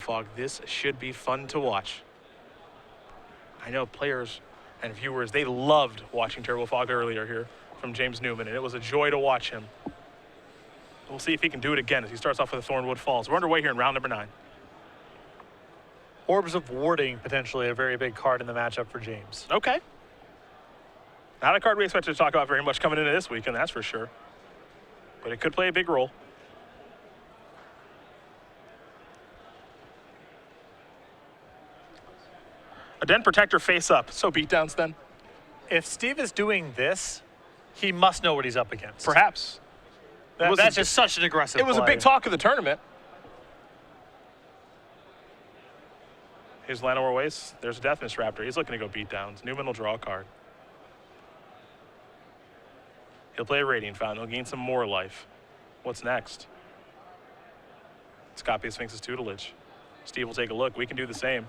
Fog. This should be fun to watch. I know players and viewers, they loved watching Turbo Fog earlier here from James Newman, and it was a joy to watch him. We'll see if he can do it again as he starts off with the Thornwood Falls. We're underway here in round number 9. Orbs of Warding, potentially a very big card in the matchup for James. Okay. Not a card we expected to talk about very much coming into this weekend, that's for sure. But it could play a big role. A Den Protector face up. So beatdowns then? If Steve is doing this, he must know what he's up against. Perhaps. That's just such an aggressive It was play. a big talk of the tournament. Here's Llanowar Waste. There's a Death Mist Raptor. He's looking to go beatdowns. Newman will draw a card. He'll play a Radiant Fountain. He'll gain some more life. What's next? Scopius Sphinx's Tutelage. Steve will take a look. We can do the same.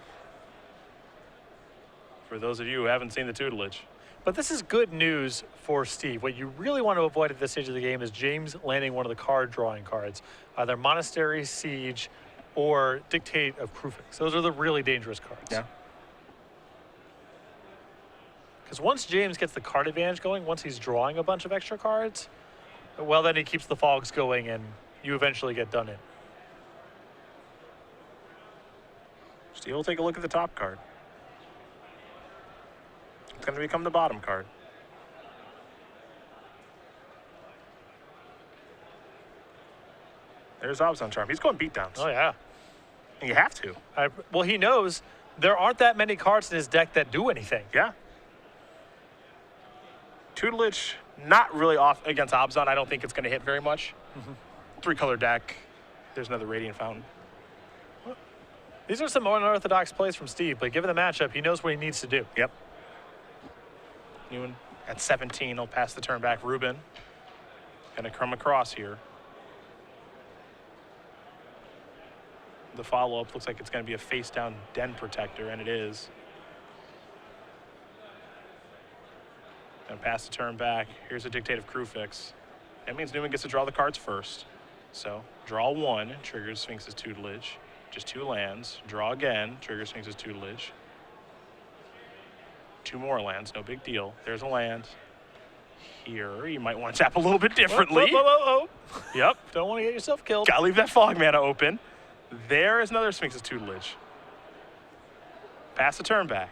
For those of you who haven't seen the Tutelage. But this is good news for Steve. What you really want to avoid at this stage of the game is James landing one of the card drawing cards, either Monastery, Siege, or Dictate of Krufix. Those are the really dangerous cards. Yeah. Because once James gets the card advantage going, once he's drawing a bunch of extra cards, well, then he keeps the fogs going and you eventually get done in. Steve will take a look at the top card. It's going to become the bottom card. There's Abzan Charm. He's going beatdowns. Oh, yeah. And you have to. Well, he knows there aren't that many cards in his deck that do anything. Yeah. Tutelage, not really off against Abzan. I don't think it's going to hit very much. 3-color deck. There's another Radiant Fountain. These are some unorthodox plays from Steve, but given the matchup, he knows what he needs to do. Yep. Newman at 17, he'll pass the turn back. Rubin going to come across here. The follow-up looks like it's going to be a face-down Den Protector, and it is. Going to pass the turn back. Here's a Dictate of Krufix. That means Newman gets to draw the cards first. So draw 1, triggers Sphinx's Tutelage. Just 2 lands. Draw again, triggers Sphinx's Tutelage. 2 more lands, no big deal. There's a land. Here, you might want to tap a little bit differently. Whoa, whoa, whoa, whoa. Yep. Don't want to get yourself killed. Gotta leave that fog mana open. There is another Sphinx's Tutelage. Pass the turn back.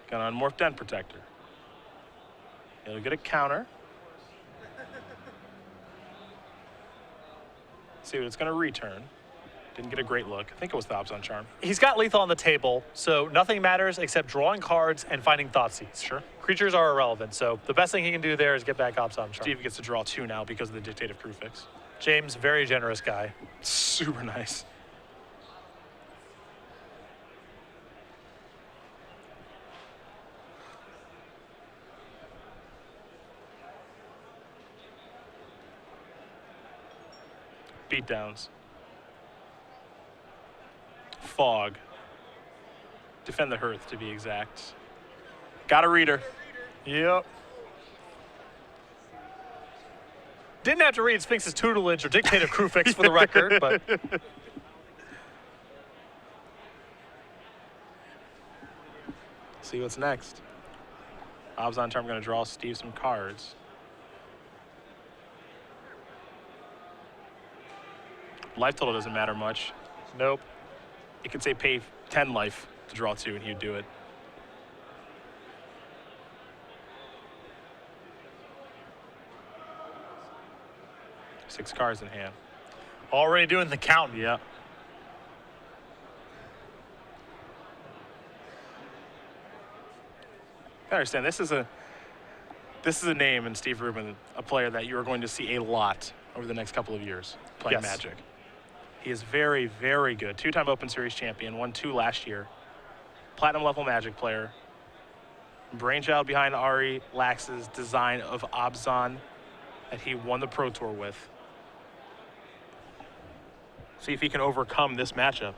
Got an Unmorphed Den Protector. He'll get a counter. See what it's going to return. Didn't get a great look. I think it was the Abzan Charm. He's got lethal on the table, so nothing matters except drawing cards and finding Thoughtseize. Sure. Creatures are irrelevant, so the best thing he can do there is get back Abzan Charm. Steve gets to draw 2 now because of the Dictate of Krufix. James, very generous guy. Super nice. Beatdowns. Fog. Defend the Hearth, to be exact. Got a reader. Yep. Didn't have to read Sphinx's Tutelage or Dictate of Krufix for the record, but... See what's next. Abzan Charm going to draw Steve some cards. Life total doesn't matter much. Nope. You could say pay 10 life to draw 2 and he'd do it. Six cards in hand. Already doing the count. Yeah. I understand this is a name in Steve Rubin, a player that you are going to see a lot over the next couple of years playing Magic. He is very, very good. 2-time Open Series champion, won 2 last year. Platinum level Magic player. Brainchild behind Ari Lax's design of Abzan that he won the Pro Tour with. See if he can overcome this matchup.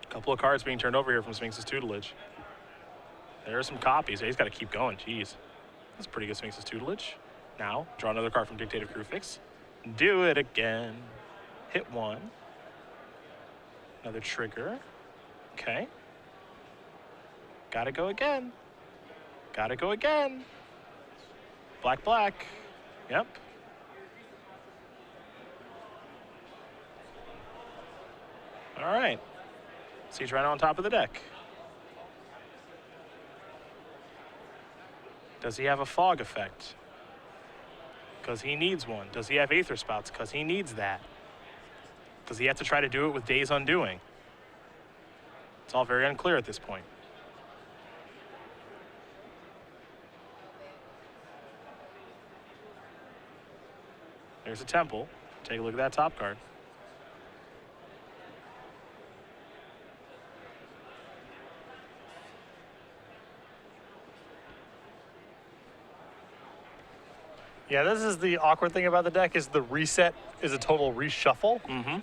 A couple of cards being turned over here from Sphinx's Tutelage. There are some copies. He's got to keep going. Jeez. That's pretty good Sphinx's Tutelage. Now, draw another card from Dictate of Krufix. Do it again. Hit 1. Another trigger. Okay. Gotta go again. Gotta go again. Black, black. Yep. All right. Siege right on top of the deck. Does he have a fog effect? Because he needs one. Does he have Aether Spouts? Because he needs that. Does he have to try to do it with Days Undoing? It's all very unclear at this point. There's a Temple. Take a look at that top card. Yeah, this is the awkward thing about the deck is the reset is a total reshuffle. Mm-hmm.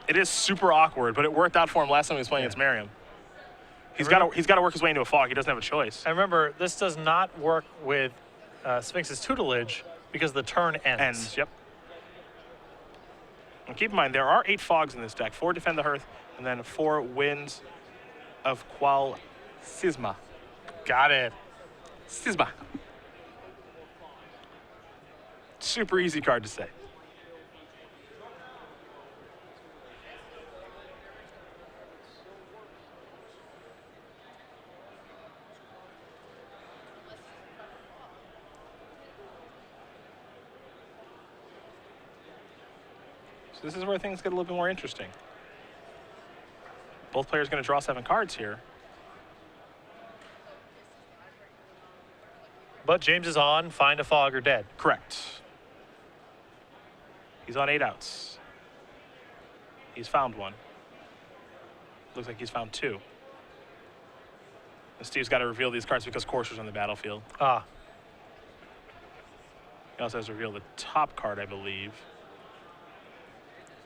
It is super awkward, but it worked out for him last time he was playing against Merriam. He's got to work his way into a fog. He doesn't have a choice. And remember, this does not work with Sphinx's tutelage because the turn ends. Yep. And keep in mind, there are 8 fogs in this deck. 4 Defend the Hearth, and then 4 Winds of Qual Sisma. Got it. Sisma. Super easy card to say. So this is where things get a little bit more interesting. Both players going to draw 7 cards here. But James is on, find a fog or dead. Correct. He's on 8 outs. He's found 1. Looks like he's found 2. And Steve's got to reveal these cards because Courser's on the battlefield. Ah. He also has to reveal the top card, I believe.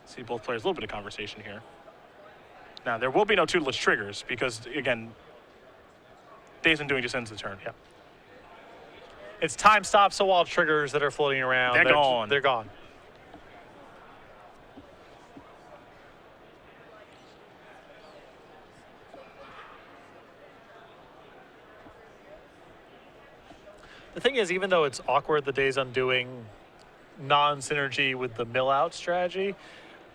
See both players, a little bit of conversation here. Now, there will be no tutelage triggers because, again, Days Undoing just ends the turn. Yep. It's time stop, so all triggers that are floating around, They're gone. They're gone. The thing is, even though it's awkward, the Days Undoing non-synergy with the mill out strategy,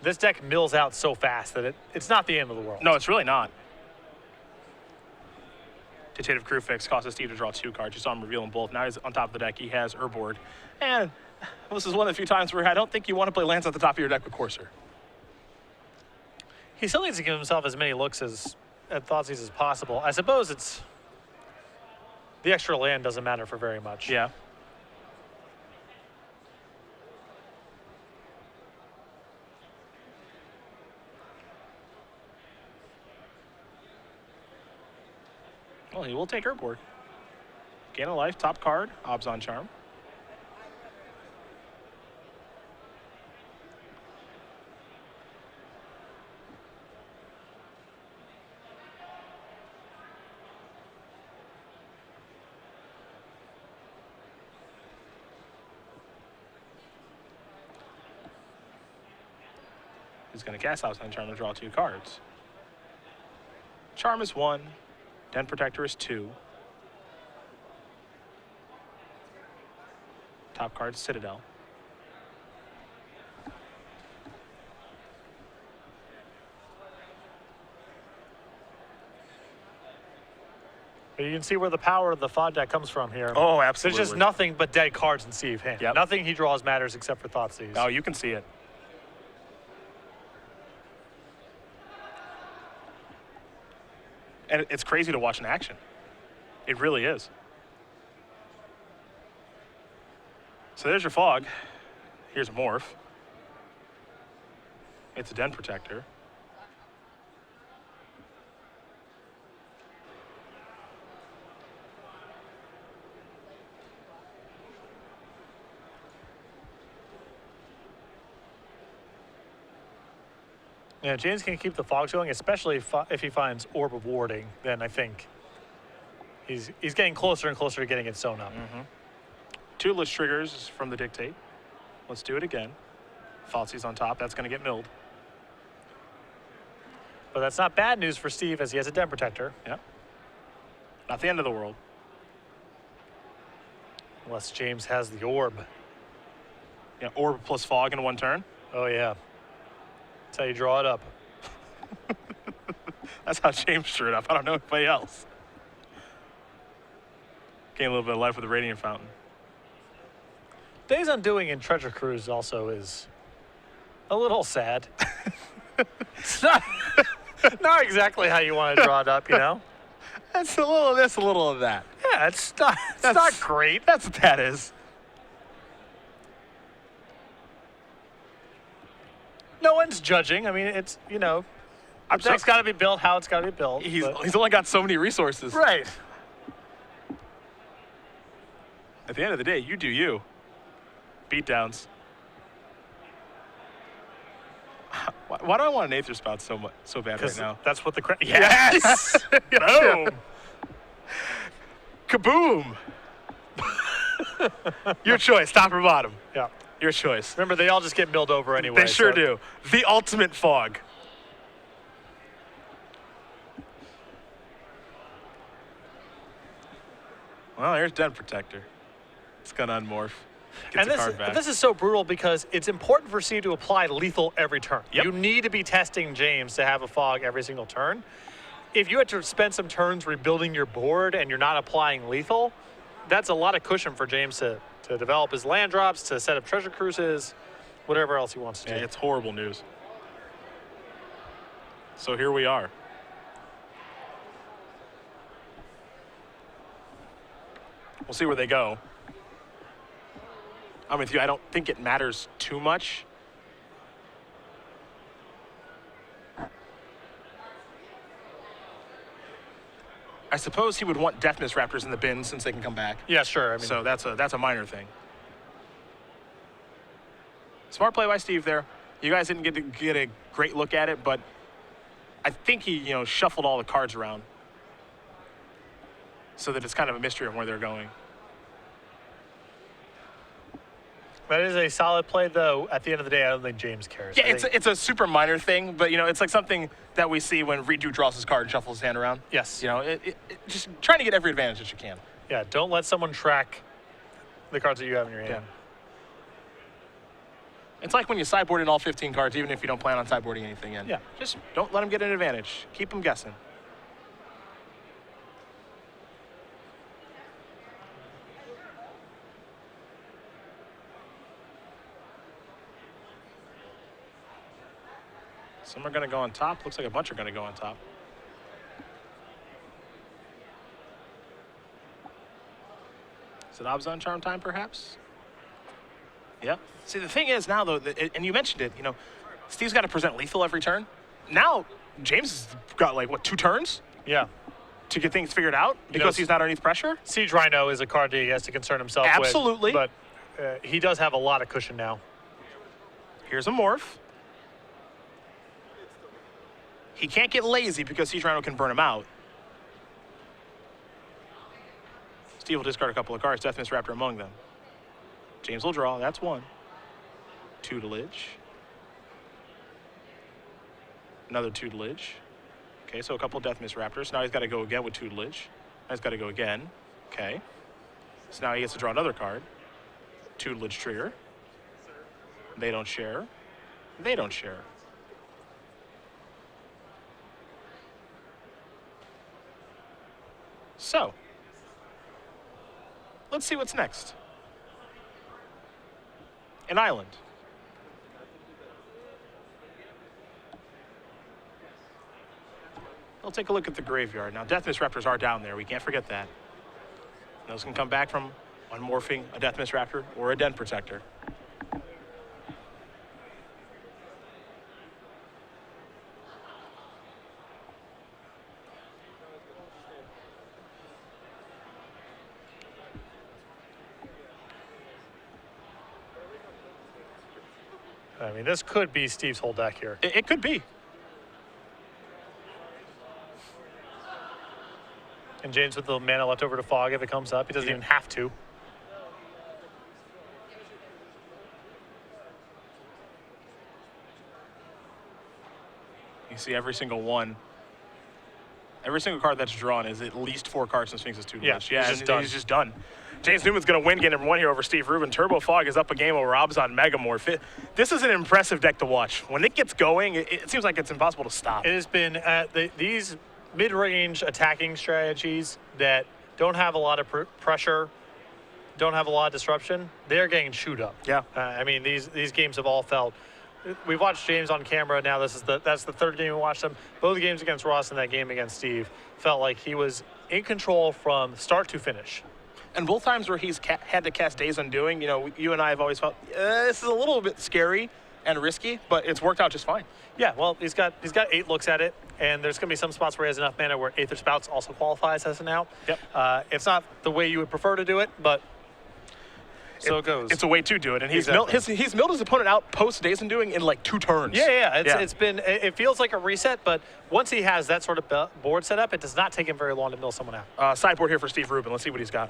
this deck mills out so fast that it's not the end of the world. No, it's really not. Dictative Crew Fix causes Steve to draw 2 cards. You saw him reveal them both. Now he's on top of the deck. He has Urboard. And this is one of the few times where I don't think you want to play lands at the top of your deck with Courser. He still needs to give himself as many looks at Thoughtseize as possible. I suppose it's the extra land doesn't matter for very much. Yeah. Well, he will take Urboard. Gain a life, top card, Obzon Charm. He's going to cast Obzon Charm to draw 2 cards. Charm is 1. Den Protector is 2. Top card, Citadel. But you can see where the power of the FOD deck comes from here. Oh, absolutely. There's just nothing but dead cards in Sea of Hand. Yep. Nothing he draws matters except for Thoughtseize. Oh, you can see it. And it's crazy to watch in action. It really is. So there's your fog. Here's a morph. It's a Den Protector. Yeah, James can keep the fogs going, especially if he finds Orb of Warding. Then I think he's getting closer and closer to getting it sewn up. Mm-hmm. 2 list triggers from the Dictate. Let's do it again. Falsi's on top. That's going to get milled. But that's not bad news for Steve, as he has a Den Protector. Yeah. Not the end of the world. Unless James has the Orb. Yeah, Orb plus Fog in one turn. Oh, yeah. That's how you draw it up. That's how James drew it up. I don't know anybody else. Gain a little bit of life with the Radiant Fountain. Days Undoing in Treasure Cruise also is a little sad. It's not exactly how you want to draw it up, you know? That's a little of this, a little of that. Yeah, it's not great. That's what that is. No one's judging. I mean, it's, you know, deck's got to be built how it's got to be built. He's only got so many resources. Right. At the end of the day, you do you. Beatdowns. Why do I want an Aether Spout so bad right now? That's what the Yes! Boom! Kaboom! Your choice, top or bottom. Yeah. Your choice. Remember, they all just get milled over anyway. They sure do. The ultimate fog. Well, here's Den Protector. It's gonna unmorph. Gets And a card back. this is so brutal because it's important for Steve to apply lethal every turn. Yep. You need to be testing James to have a fog every single turn. If you had to spend some turns rebuilding your board and you're not applying lethal, that's a lot of cushion for James to develop his land drops, to set up treasure cruises, whatever else he wants to do. It's horrible news. So here we are. We'll see where they go. I'm with you. I don't think it matters too much. I suppose he would want Deafness Raptors in the bin since they can come back. Yeah, sure. I mean, So that's a minor thing. Smart play by Steve there. You guys didn't get a great look at it, but I think he shuffled all the cards around so that it's kind of a mystery of where they're going. that is a solid play, though. At the end of the day, I don't think James cares. Yeah, it's a super minor thing, but it's like something that we see when Redo draws his card and shuffles his hand around. Yes. Just trying to get every advantage that you can. Yeah, don't let someone track the cards that you have in your hand. Yeah. It's like when you sideboard in all 15 cards, even if you don't plan on sideboarding anything in. Yeah. Just don't let them get an advantage. Keep them guessing. Some are going to go on top. Looks like a bunch are going to go on top. Is it Abzan Charm time, perhaps? Yeah. See, the thing is now, though, and you mentioned it, Steve's got to present lethal every turn. Now, James has got, 2 turns Yeah. to get things figured out because he's not underneath pressure? Siege Rhino is a card that he has to concern himself Absolutely. with. But he does have a lot of cushion now. Here's a morph. He can't get lazy because Siege Rhino can burn him out. Steve will discard a couple of cards, Deafness Raptor among them. James will draw, that's 1. Tutelage. Another tutelage. Okay, so a couple Deafness Raptors. Now he's got to go again with tutelage. Now he's got to go again. Okay. So now he gets to draw another card. Tutelage trigger. They don't share. They don't share. So, let's see what's next. An island. We'll take a look at the graveyard. Now, Deafness Raptors are down there. We can't forget that. Those can come back from unmorphing a Deafness Raptor or a Den Protector. I mean, this could be Steve's whole deck here. It could be. And James with the mana left over to Fog if it comes up. He doesn't even have to. You see every single one. Every single card that's drawn is at least 4 cards from Sphinx's Tutelage. He's just done. James Newman's going to win game number 1 here over Steve Rubin. Turbo Fog is up a game over Abzan Megamorph. This is an impressive deck to watch. When it gets going, it seems like it's impossible to stop. It has been these mid-range attacking strategies that don't have a lot of pressure, don't have a lot of disruption. They're getting chewed up. Yeah. I mean, these games have all felt. We've watched James on camera now. That's the 3rd game we watched him. Both games against Ross and that game against Steve felt like he was in control from start to finish. And both times where he's had to cast Days Undoing, you and I have always felt this is a little bit scary and risky, but it's worked out just fine. Yeah, well, he's got 8 looks at it, and there's going to be some spots where he has enough mana where Aether Spouts also qualifies as an out. Yep. It's not the way you would prefer to do it, but so it goes. It's a way to do it, and he's Exactly. he's milled his opponent out post Days Undoing in like 2 turns. Yeah. It feels like a reset, but once he has that sort of board set up, it does not take him very long to mill someone out. Sideboard here for Steve Rubin. Let's see what he's got.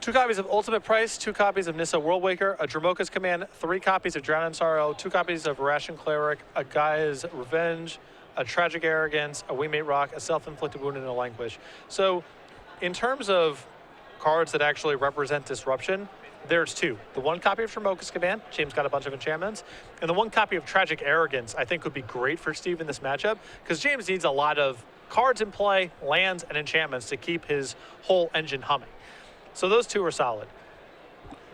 2 copies of Ultimate Price, 2 copies of Nissa Worldwaker, a Dramoka's Command, 3 copies of Drown in Sorrow, 2 copies of Ration Cleric, a Gaia's Revenge, a Tragic Arrogance, a Wingmate Rock, a Self-Inflicted Wound, and a Languish. So, in terms of cards that actually represent disruption, there's 2. The 1 copy of Dramoka's Command, James got a bunch of enchantments, and the 1 copy of Tragic Arrogance I think would be great for Steve in this matchup, because James needs a lot of cards in play, lands, and enchantments to keep his whole engine humming. So those 2 are solid.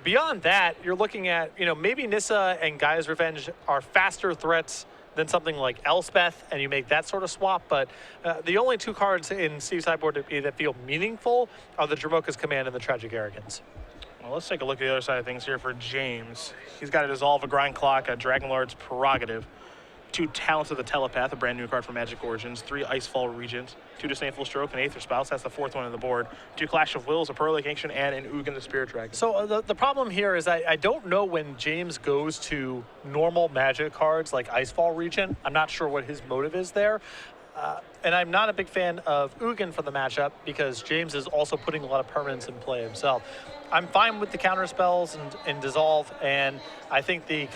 Beyond that, you're looking at, maybe Nissa and Gaia's Revenge are faster threats than something like Elspeth, and you make that sort of swap, but the only 2 cards in Steve's sideboard that feel meaningful are the Dramoka's Command and the Tragic Arrogance. Well, let's take a look at the other side of things here for James. He's got a Dissolve, a Grind Clock, a Dragonlord's Prerogative, 2 Talents of the Telepath, a brand new card from Magic Origins, 3 Icefall Regents, 2 Disdainful Stroke, an Aether Spouse, that's the 4th one on the board, 2 Clash of Wills, a Pearl Lake Ancient, and an Ugin the Spirit Dragon. So the problem here is I don't know when James goes to normal Magic cards like Icefall Regent. I'm not sure what his motive is there. And I'm not a big fan of Ugin for the matchup because James is also putting a lot of permanence in play himself. I'm fine with the counter spells and Dissolve, and I think the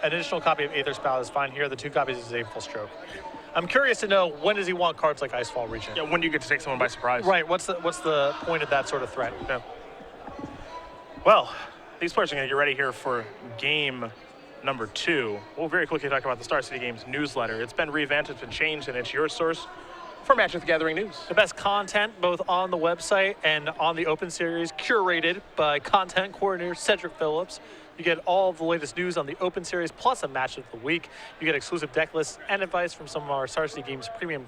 additional copy of Aether Spout is fine here. The 2 copies of Disdainful Stroke. I'm curious to know, when does he want cards like Icefall Regent? Yeah, when do you get to take someone by surprise? Right. What's the point of that sort of threat? Yeah. Well, these players are going to get ready here for game number 2. We'll very quickly talk about the Star City Games newsletter. It's been revamped, it's been changed, and it's your source for Magic the Gathering news. The best content both on the website and on the Open Series, curated by content coordinator Cedric Phillips. You get all of the latest news on the Open Series, plus a match of the week. You get exclusive deck lists and advice from some of our Star City Games premium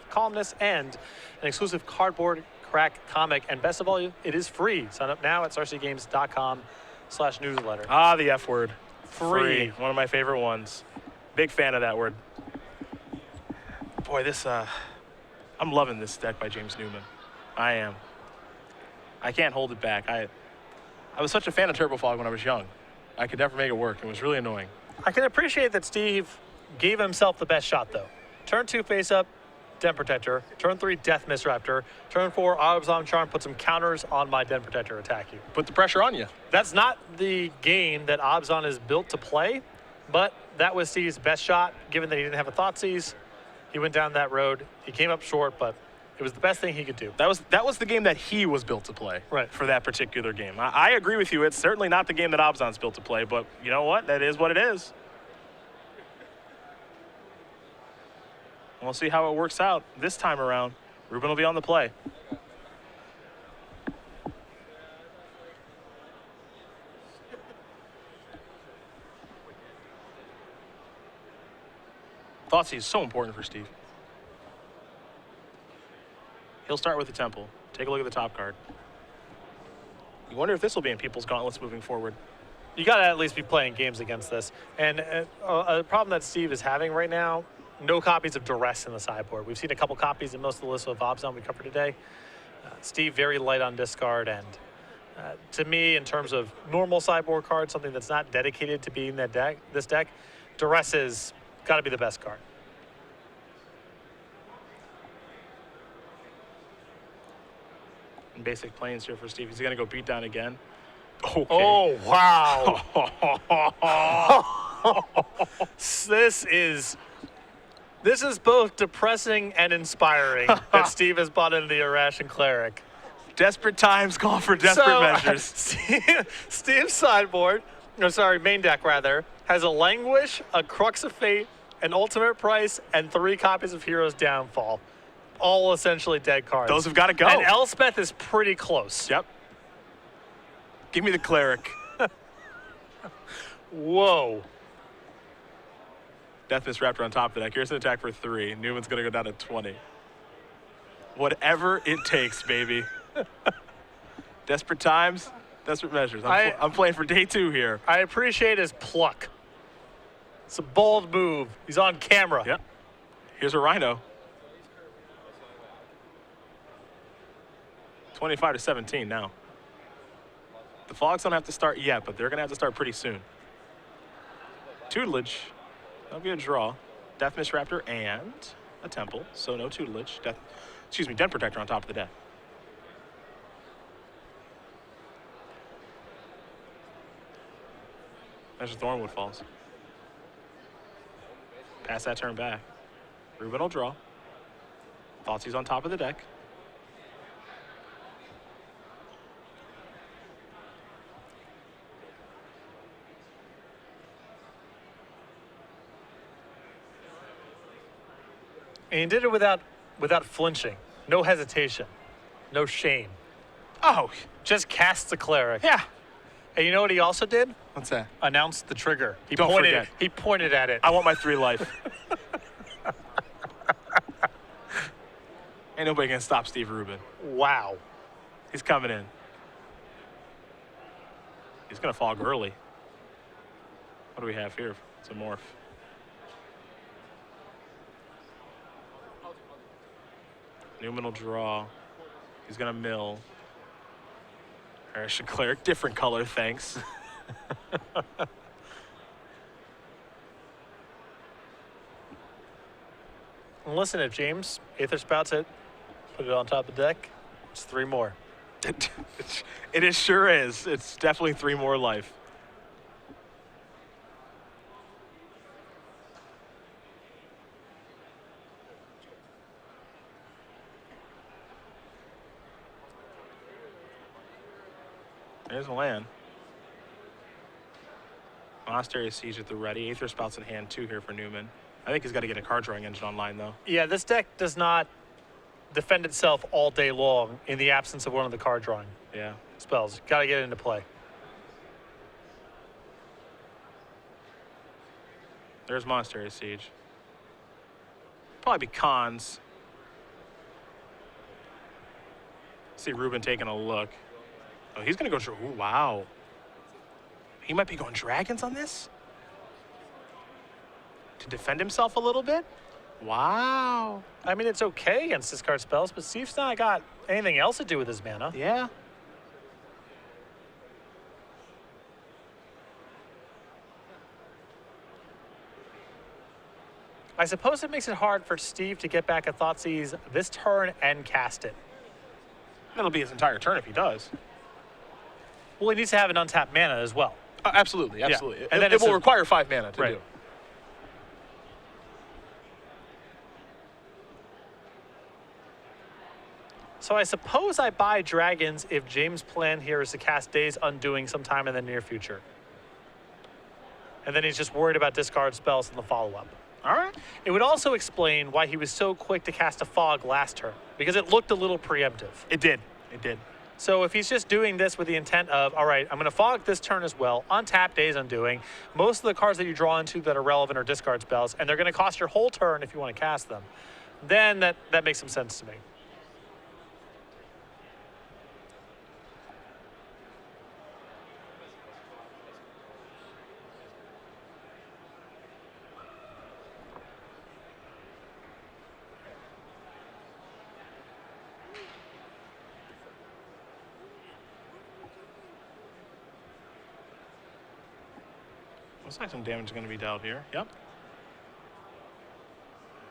columnists, and an exclusive cardboard crack comic. And best of all, it is free. Sign up now at starcitygames.com/newsletter. Ah, the F word. Free. One of my favorite ones. Big fan of that word. Boy, I'm loving this deck by James Newman. I am. I can't hold it back. I was such a fan of Turbo Fog when I was young. I could never make it work. It was really annoying. I can appreciate that Steve gave himself the best shot, though. Turn 2 face up, Den Protector. Turn 3 Death Misraptor. Turn 4 Abzan Charm, put some counters on my Den Protector, attack you. Put the pressure on you. That's not the game that Abzan is built to play, but that was Steve's best shot, given that he didn't have a Thoughtseize. He went down that road. He came up short, but it was the best thing he could do. That was the game that he was built to play. Right. For that particular game. I agree with you. It's certainly not the game that Abzan's built to play, but you know what? That is what it is. We'll see how it works out this time around. Rubin will be on the play. Thoughtseize is so important for Steve. He'll start with the Temple. Take a look at the top card. You wonder if this will be in people's gauntlets moving forward. You got to at least be playing games against this. And a problem that Steve is having right now, no copies of Duress in the sideboard. We've seen a couple copies in most of the lists of Abzan we covered today. Steve very light on discard, and to me, in terms of normal sideboard cards, something that's not dedicated to being that deck, this deck, Duress has got to be the best card. In basic planes here for Steve. He's going to go beat down again. Okay. Oh, wow. This is This is both depressing and inspiring that Steve has bought into the Irration Cleric. Desperate times call for desperate measures. Steve's sideboard, main deck rather, has a Languish, a Crux of Fate, an Ultimate Price, and 3 copies of Hero's Downfall. All essentially dead cards. Those have got to go. And Elspeth is pretty close. Yep. Give me the Cleric. Whoa. Deathmiss Raptor on top of the deck. Here's an attack for 3. Newman's going to go down to 20. Whatever it takes, baby. Desperate times, desperate measures. I'm playing for day 2 here. I appreciate his pluck. It's a bold move. He's on camera. Yep. Here's a Rhino. 25 to 17 now. The Fogs don't have to start yet, but they're going to have to start pretty soon. Tutelage. That'll be a draw. Deathmiss Raptor and a Temple, so no tutelage. Den Protector on top of the deck. There's a Thornwood Falls. Pass that turn back. Rubin will draw. Thoughtseize on top of the deck. And he did it without flinching. No hesitation. No shame. Oh, Just cast the Cleric. yeah. And you know what he also did? What's that? Announced the trigger. He Don't pointed. forget. He pointed at it. I want my 3 life. Ain't nobody gonna stop Steve Rubin. Wow. He's coming in. He's gonna fog early. What do we have here? It's a morph. Newman will draw. He's gonna mill. Irration Cleric, different color, thanks. And listen, if James Aether Spouts it, put it on top of the deck, it's 3 more. It sure is. It's definitely 3 more life. There's a land. Monastery Siege at the ready. Aether Spouts in hand 2 here for Newman. I think he's got to get a card drawing engine online, though. Yeah, this deck does not defend itself all day long in the absence of one of the card drawing spells. Got to get it into play. There's Monastery Siege. Probably be cons. See Rubin taking a look. Oh, he's going to go. Ooh, wow. He might be going dragons on this? To defend himself a little bit? Wow. I mean, it's okay against discard spells, but Steve's not got anything else to do with his mana. Yeah. I suppose it makes it hard for Steve to get back a Thoughtseize this turn and cast it. That'll be his entire turn if he does. Well, he needs to have an untapped mana as well. Absolutely, absolutely. Yeah. And then it will require 5 mana to do. So I suppose I buy dragons if James' plan here is to cast Days Undoing sometime in the near future. And then he's just worried about discard spells in the follow-up. All right. It would also explain why he was so quick to cast a Fog last turn, because it looked a little preemptive. It did. It did. So if he's just doing this with the intent of, all right, I'm going to Fog this turn as well, untap Days Undoing, most of the cards that you draw into that are relevant are discard spells, and they're going to cost your whole turn if you want to cast them, then that makes some sense to me. Looks like some damage is going to be dealt here. Yep.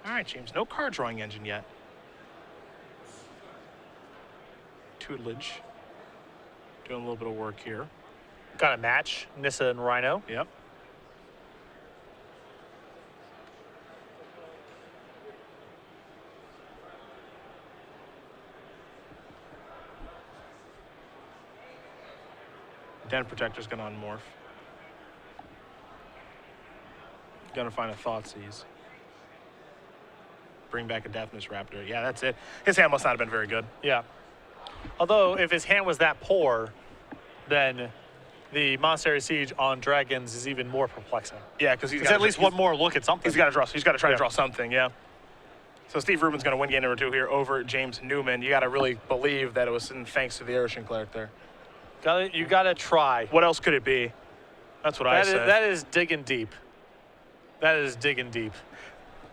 All right, James. No card drawing engine yet. Tutelage. Doing a little bit of work here. Got a match, Nissa and Rhino. Yep. Den Protector's going to unmorph. Going to find a Thoughtseize. Bring back a Deafness Raptor. Yeah, that's it. His hand must not have been very good. Yeah. Although, if his hand was that poor, then the Monastery Siege on Dragons is even more perplexing. Yeah, because he's got at least one more look at something. He's got to draw. He's got to try to draw something. Yeah. So Steve Rubin's going to win game number 2 here over James Newman. You got to really believe that it was thanks to the Aeroshun Cleric there. You got to try. What else could it be? That's what I say. That is digging deep. That is digging deep.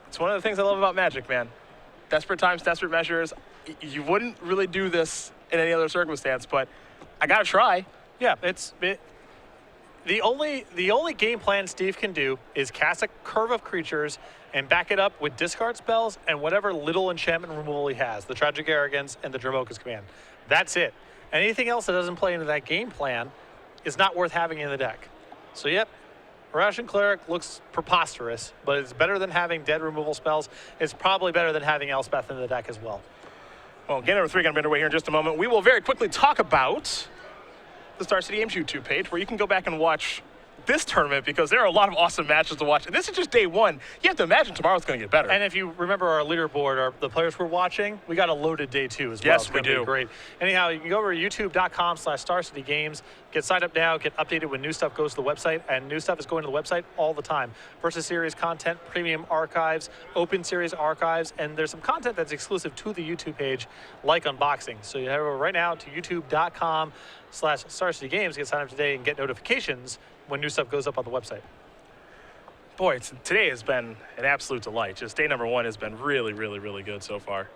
It's one of the things I love about Magic, man. Desperate times, desperate measures. You wouldn't really do this in any other circumstance, but I got to try. Yeah, the only game plan Steve can do is cast a curve of creatures and back it up with discard spells and whatever little enchantment removal he has, the Tragic Arrogance and the Dromoka's Command. That's it. Anything else that doesn't play into that game plan is not worth having in the deck. So, yep, Aeroshun Cleric looks preposterous, but it's better than having dead removal spells. It's probably better than having Elspeth in the deck as well. Well, game number 3 going to be underway here in just a moment. We will very quickly talk about the Star City Games YouTube page, where you can go back and watch this tournament because there are a lot of awesome matches to watch. And this is just day 1. You have to imagine tomorrow's going to get better. And if you remember our leaderboard, the players we're watching, we got a loaded day 2 as well. Yes, we do. Great. Anyhow, you can go over to youtube.com/StarCityGames. Get signed up now. Get updated when new stuff goes to the website. And new stuff is going to the website all the time. Versus series content, premium archives, open series archives, and there's some content that's exclusive to the YouTube page, like unboxing. So you head over right now to youtube.com/StarCityGames. Get signed up today and get notifications when new stuff goes up on the website. Boy, today has been an absolute delight. Just day number 1 has been really, really, really good so far.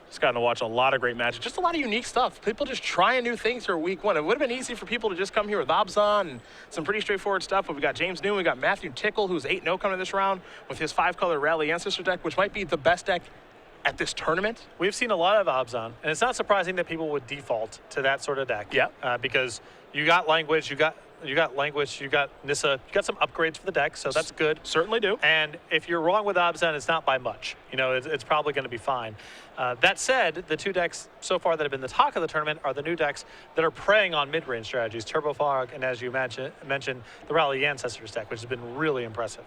Just gotten to watch a lot of great matches. Just a lot of unique stuff. People just trying new things for week 1. It would have been easy for people to just come here with Abzan and some pretty straightforward stuff. But we got James Newman, we got Matthew Tickle, who's 8-0 coming to this round with his 5-color Rally Ancestor deck, which might be the best deck at this tournament. We've seen a lot of Abzan, and it's not surprising that people would default to that sort of deck. Yeah. Because you got Language, you got Language, you got Nissa, you got some upgrades for the deck, so that's good. Certainly do. And if you're wrong with Abzan, it's not by much. You know, it's probably going to be fine. That said, the 2 decks so far that have been the talk of the tournament are the new decks that are preying on mid-range strategies, Turbo Fog, and as you mentioned, the Rally Ancestors deck, which has been really impressive.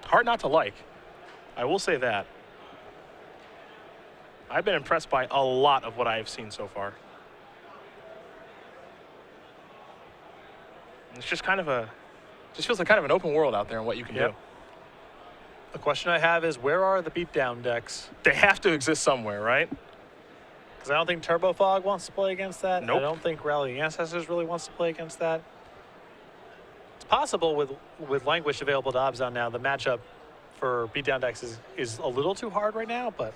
Hard not to like. I will say that. I've been impressed by a lot of what I have seen so far. It's just just feels like kind of an open world out there and what you can do. The question I have is, where are the beatdown decks? They have to exist somewhere, right? Because I don't think Turbo Fog wants to play against that. Nope. I don't think Rally Ancestors really wants to play against that. It's possible with Language available to Abzan now, the matchup for beatdown decks is a little too hard right now, but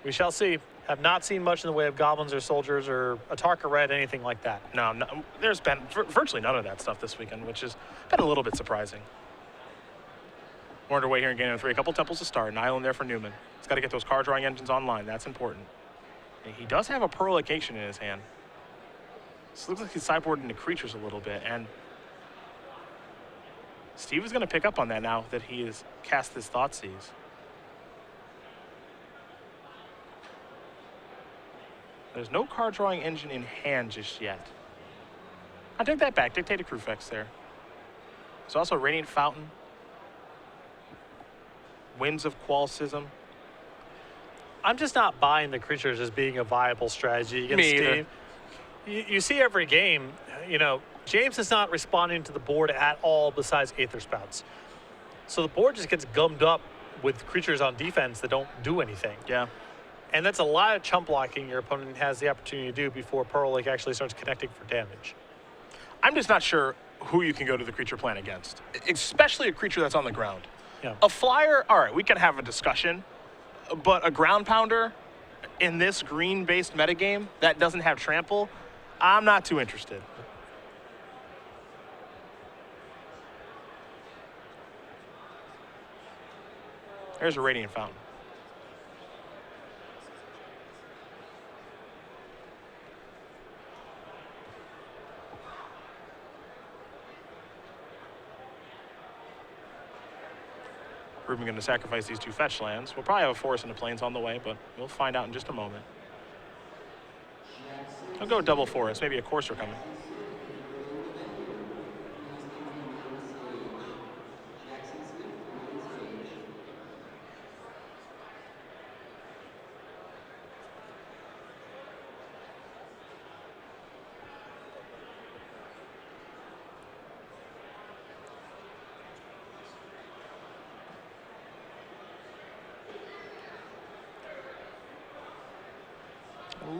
we shall see. Have not seen much in the way of goblins or soldiers or Atarka Red, anything like that. No, there's been virtually none of that stuff this weekend, which has been a little bit surprising. We're underway here in game number 3. A couple temples to start. An island there for Newman. He's got to get those card drawing engines online. That's important. And he does have a Pearl Location in his hand. So it looks like he's sideboarding into creatures a little bit. And Steve is going to pick up on that now that he has cast this Thoughtseize. There's no card drawing engine in hand just yet. I take that back. Dictated Crufex there. There's also Radiant Fountain. Winds of Qualsism. I'm just not buying the creatures as being a viable strategy against Me either. Steve. You see every game, you know, James is not responding to the board at all besides Aether Spouts. So the board just gets gummed up with creatures on defense that don't do anything. Yeah. And that's a lot of chump blocking your opponent has the opportunity to do before Pearl Lake actually starts connecting for damage. I'm just not sure who you can go to the creature plan against, especially a creature that's on the ground. Yeah. A flyer, all right, we can have a discussion, but a ground pounder in this green-based metagame that doesn't have trample, I'm not too interested. There's a Radiant Fountain. Rubin going to sacrifice these 2 fetch lands. We'll probably have a forest in the plains on the way, but we'll find out in just a moment. I'll go double forest, maybe a courser coming.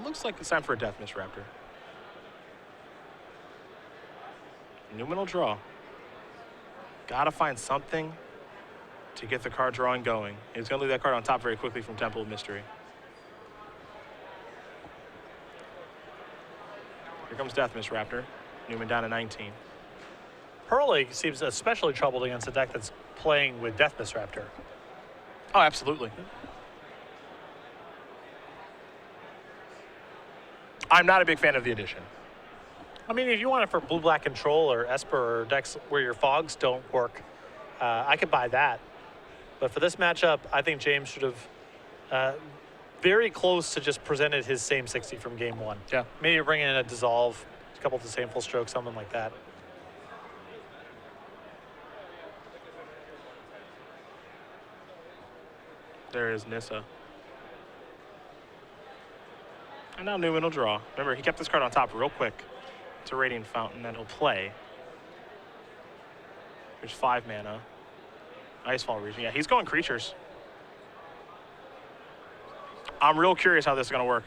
Looks like it's time for a Death Miss Raptor. Newman will draw. Gotta find something to get the card drawing going. He's gonna leave that card on top very quickly from Temple of Mystery. Here comes Death Miss Raptor. Newman down to 19. Pearl Lake seems especially troubled against a deck that's playing with Death Miss Raptor. Oh, absolutely. I'm not a big fan of the addition. I mean, if you want it for blue-black control or Esper or decks where your fogs don't work, I could buy that. But for this matchup, I think James should have very close to just presented his same 60 from game one. Yeah. Maybe bring in a Dissolve, a couple of Disdainful Strokes, something like that. There is Nissa. And now Newman will draw. Remember, he kept this card on top real quick. It's a Radiant Fountain that he'll play. There's 5 mana. Icefall Region. Yeah, he's going creatures. I'm real curious how this is going to work.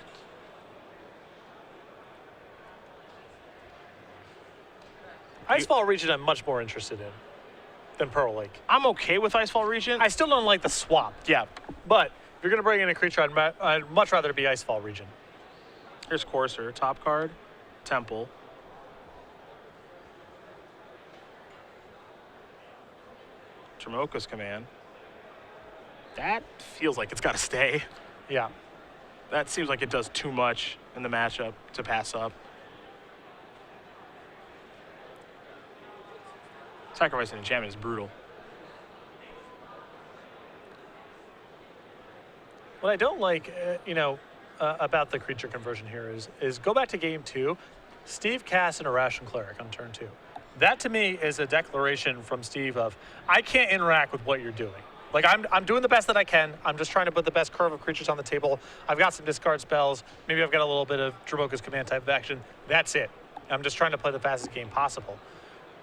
Icefall Region I'm much more interested in than Pearl Lake. I'm okay with Icefall Region. I still don't like the swap. Yeah. But if you're going to bring in a creature, I'd much rather it be Icefall Region. Here's Courser, top card, Temple. Tremoka's Command. That feels like it's got to stay. Yeah. That seems like it does too much in the matchup to pass up. Sacrificing enchantment is brutal. What I don't like, about the creature conversion here is go back to game 2. Steve casts an Irrational Cleric on turn 2. That to me is a declaration from Steve of, I can't interact with what you're doing. Like I'm doing the best that I can. I'm just trying to put the best curve of creatures on the table. I've got some discard spells. Maybe I've got a little bit of Tremoka's Command type of action. That's it. I'm just trying to play the fastest game possible.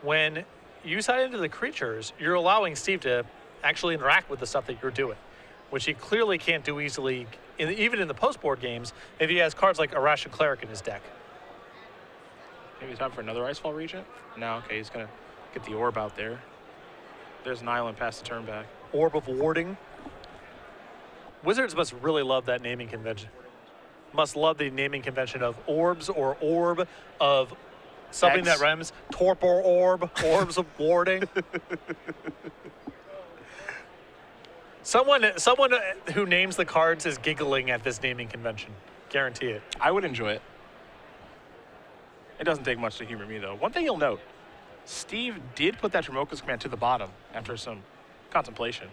When you side into the creatures, you're allowing Steve to actually interact with the stuff that you're doing, which he clearly can't do easily, even in the post-board games, if he has cards like Irrational Cleric in his deck. Maybe time for another Icefall Regent? No, okay, he's going to get the orb out there. There's an island past the turn back. Orb of Warding. Wizards must really love that naming convention. Must love the naming convention of orbs or orb of something X. that rhymes. Torpor Orb, Orbs of Warding. Someone who names the cards is giggling at this naming convention. Guarantee it. I would enjoy it. It doesn't take much to humor me, though. One thing you'll note, Steve did put that Tremoka's Command to the bottom after some contemplation.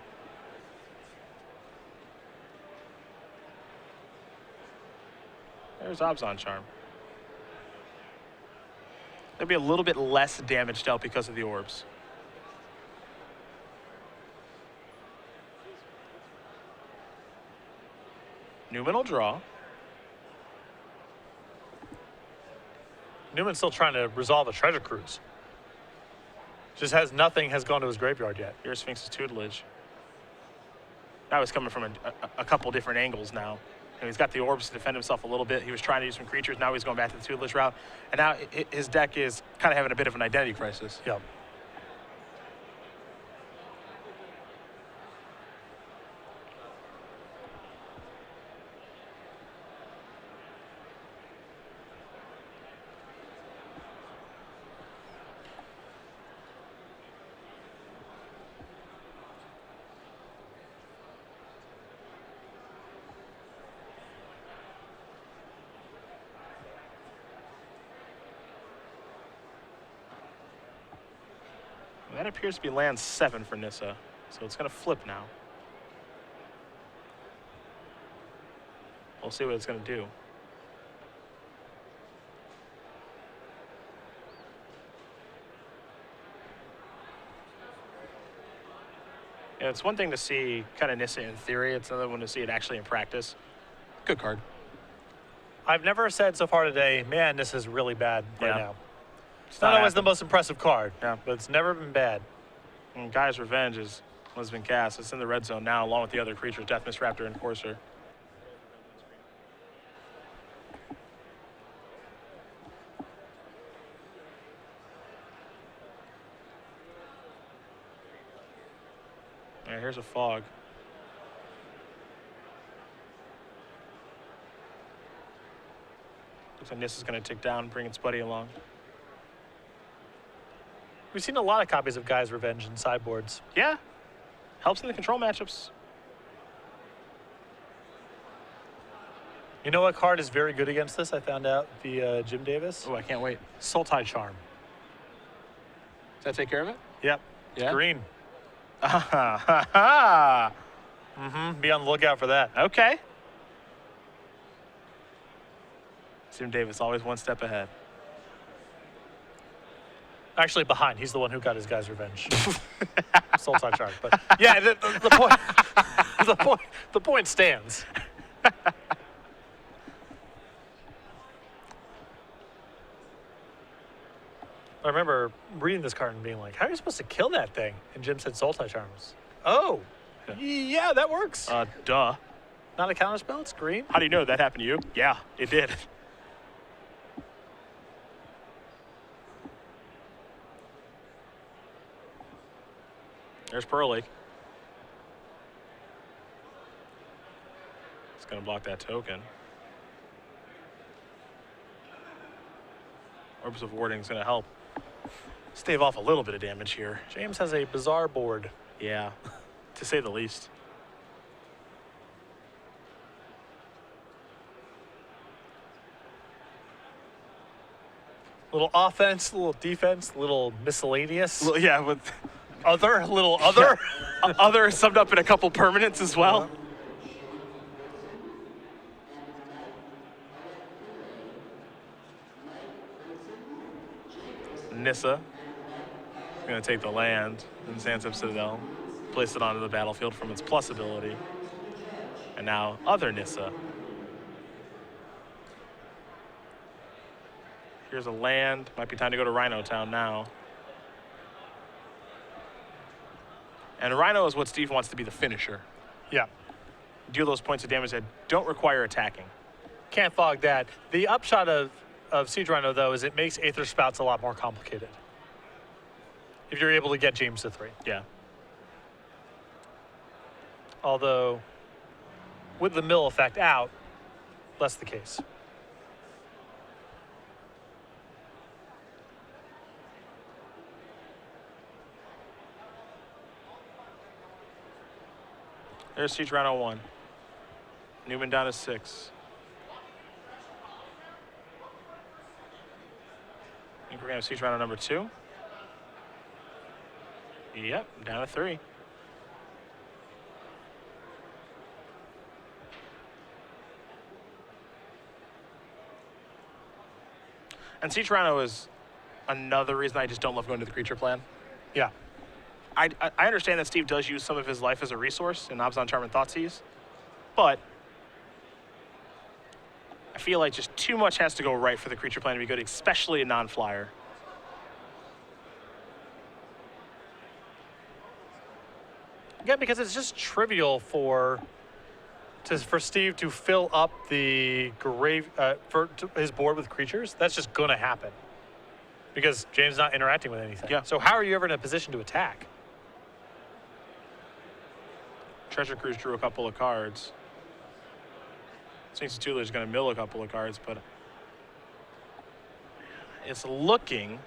There's Abzan Charm. There'll be a little bit less damage dealt because of the orbs. Newman will draw. Newman's still trying to resolve a treasure cruise. Just nothing has gone to his graveyard yet. Here's Sphinx's Tutelage. Now he's coming from a couple different angles now. And he's got the orbs to defend himself a little bit. He was trying to use some creatures. Now he's going back to the Tutelage route. And now his deck is kind of having a bit of an identity crisis. Yep. That appears to be land 7 for Nissa, so it's going to flip now. We'll see what it's going to do. Yeah, it's one thing to see kind of Nissa in theory. It's another one to see it actually in practice. Good card. I've never said so far today, man, this is really bad right now. It's not always the most impressive card, Yeah. but it's never been bad. And Gaia's Revenge has been cast. It's in the red zone now, along with the other creatures, Death Mist Raptor and Courser. All right, here's a Fog. Looks like Nissa's going to tick down, bring its buddy along. We've seen a lot of copies of Gaia's Revenge in sideboards. Yeah, helps in the control matchups. You know what card is very good against this? I found out via Jim Davis. Oh, I can't wait. Sultai Charm. Does that take care of it? Yep. Yeah? It's green. Be on the lookout for that. Okay. Jim Davis, always one step ahead. Actually, behind. He's the one who got his Gaia's Revenge. Sultai Charm. But yeah, the point, the point stands. I remember reading this card and being like, how are you supposed to kill that thing? And Jim said Sultai Charms. Oh, yeah, that works. Duh. Not a counterspell, it's green. How do you know that happened to you? Yeah, it did. There's Pearl Lake. It's going to block that token. Orbs of Warding is going to help stave off a little bit of damage here. James has a bizarre board. Yeah, to say the least. Little offense, little defense, little miscellaneous. Yeah, with Other, little other. other summed up in a couple permanents as well. Nissa is going to take the land in Sandsep Citadel, place it onto the battlefield from its plus ability. And now other Nissa. Here's a land. Might be time to go to Rhino Town now. And Rhino is what Steve wants to be the finisher. Yeah. Deal those points of damage that don't require attacking. Can't fog that. The upshot of Siege Rhino, though, is it makes Aether Spouts a lot more complicated. If you're able to get James to 3. Yeah. Although, with the mill effect out, less the case. There's Siege Rhino 1. Newman down to 6. I think we're going to have Siege Rhino number 2. Yep, down to 3. And Siege Rhino is another reason I just don't love going to the creature plan. Yeah. I understand that Steve does use some of his life as a resource in Abzan Charm and Thoughtseize, but I feel like just too much has to go right for the creature plan to be good, especially a non-flyer. Yeah, because it's just trivial for Steve to fill up the his board with creatures. That's just gonna happen because James is not interacting with anything. Yeah. So how are you ever in a position to attack? Treasure Cruise drew a couple of cards. Sphinx of Tula is going to mill a couple of cards, but it's looking,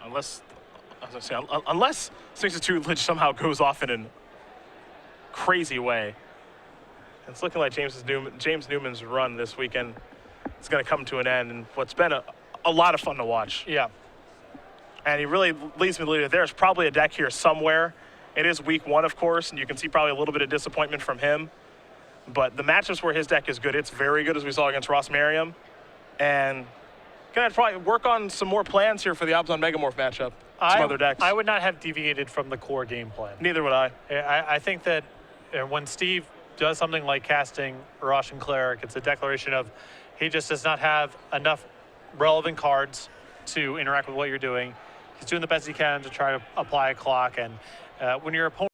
unless Sphinx of Tula somehow goes off in a crazy way, it's looking like James Newman's run this weekend is going to come to an end, and what's been a lot of fun to watch. Yeah. And he really leads me to believe that there's probably a deck here somewhere. It is week 1, of course, and you can see probably a little bit of disappointment from him. But the matchups where his deck is good, it's very good, as we saw against Ross Merriam. And gonna probably work on some more plans here for the Abzan Megamorph matchup. some other decks. I would not have deviated from the core game plan. Neither would I. I think that when Steve does something like casting Russian Cleric, it's a declaration of he just does not have enough relevant cards to interact with what you're doing. He's doing the best he can to try to apply a clock, and when your opponent